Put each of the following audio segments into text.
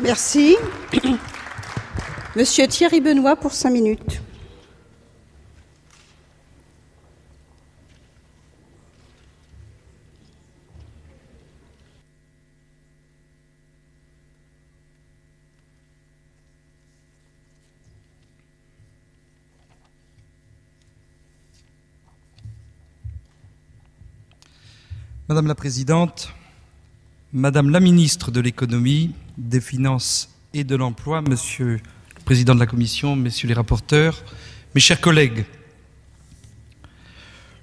Merci. Monsieur Thierry Benoît pour 5 minutes. Madame la Présidente, Madame la Ministre de l'Économie, des Finances et de l'Emploi, Monsieur le Président de la Commission, Messieurs les rapporteurs, mes chers collègues,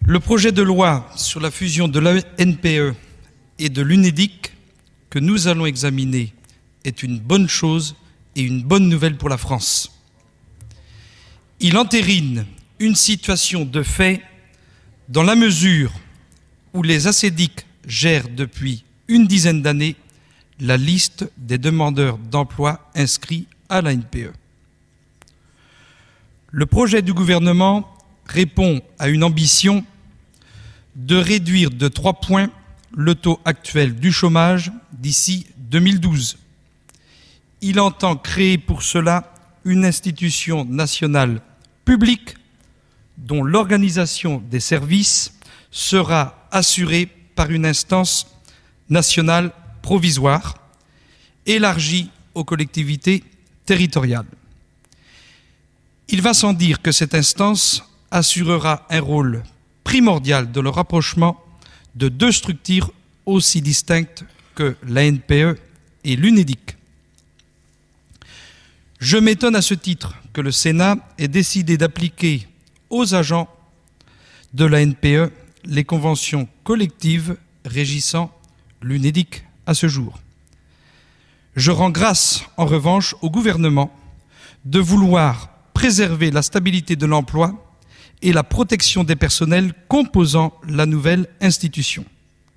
le projet de loi sur la fusion de l'ANPE et de l'UNEDIC que nous allons examiner est une bonne chose et une bonne nouvelle pour la France. Il entérine une situation de fait dans la mesure où les ACEDIC gèrent depuis une dizaine d'années la liste des demandeurs d'emploi inscrits à l'ANPE. Le projet du gouvernement répond à une ambition de réduire de 3 points le taux actuel du chômage d'ici 2012. Il entend créer pour cela une institution nationale publique dont l'organisation des services sera assurée par une instance nationale provisoire, élargie aux collectivités territoriales. Il va sans dire que cette instance assurera un rôle primordial dans le rapprochement de 2 structures aussi distinctes que l'ANPE et l'UNEDIC. Je m'étonne à ce titre que le Sénat ait décidé d'appliquer aux agents de l'ANPE les conventions collectives régissant l'UNEDIC à ce jour. Je rends grâce, en revanche, au gouvernement de vouloir préserver la stabilité de l'emploi et la protection des personnels composant la nouvelle institution,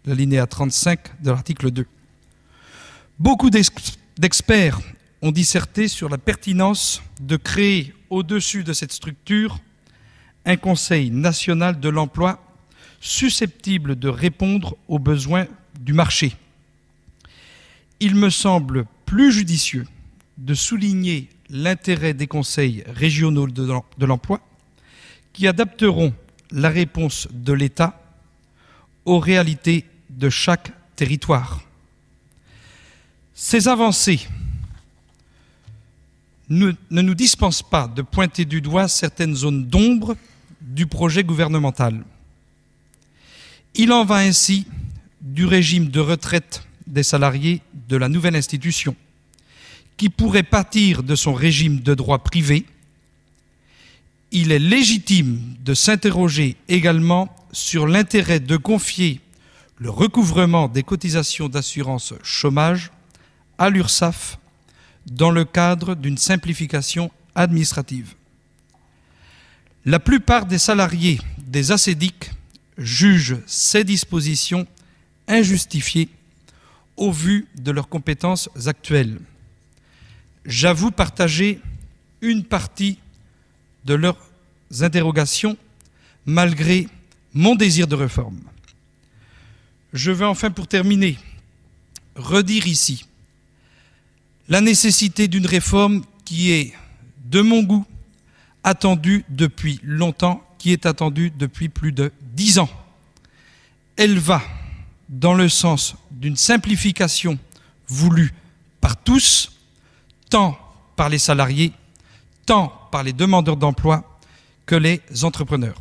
l'alinéa 35 de l'article 2. Beaucoup d'experts ont disserté sur la pertinence de créer au-dessus de cette structure un Conseil national de l'emploi susceptible de répondre aux besoins du marché. Il me semble plus judicieux de souligner l'intérêt des conseils régionaux de l'emploi qui adapteront la réponse de l'État aux réalités de chaque territoire. Ces avancées ne nous dispensent pas de pointer du doigt certaines zones d'ombre du projet gouvernemental. Il en va ainsi du régime de retraite des salariés de la nouvelle institution, qui pourrait pâtir de son régime de droit privé. Il est légitime de s'interroger également sur l'intérêt de confier le recouvrement des cotisations d'assurance chômage à l'URSSAF dans le cadre d'une simplification administrative. La plupart des salariés des ACEDIC jugent ces dispositions injustifiées au vu de leurs compétences actuelles. J'avoue partager une partie de leurs interrogations malgré mon désir de réforme. Je veux enfin, pour terminer, redire ici la nécessité d'une réforme qui est, de mon goût, attendue depuis longtemps, qui est attendue depuis plus de 10 ans. Elle va dans le sens d'une simplification voulue par tous, tant par les salariés, tant par les demandeurs d'emploi que les entrepreneurs.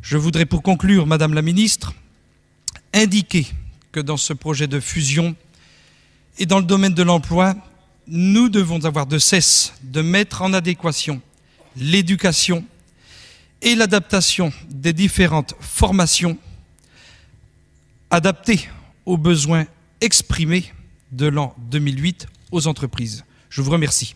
Je voudrais pour conclure, Madame la Ministre, indiquer que dans ce projet de fusion et dans le domaine de l'emploi, nous devons avoir de cesse de mettre en adéquation l'éducation et l'adaptation des différentes formations adaptées aux besoins exprimés de l'an 2008 aux entreprises. Je vous remercie.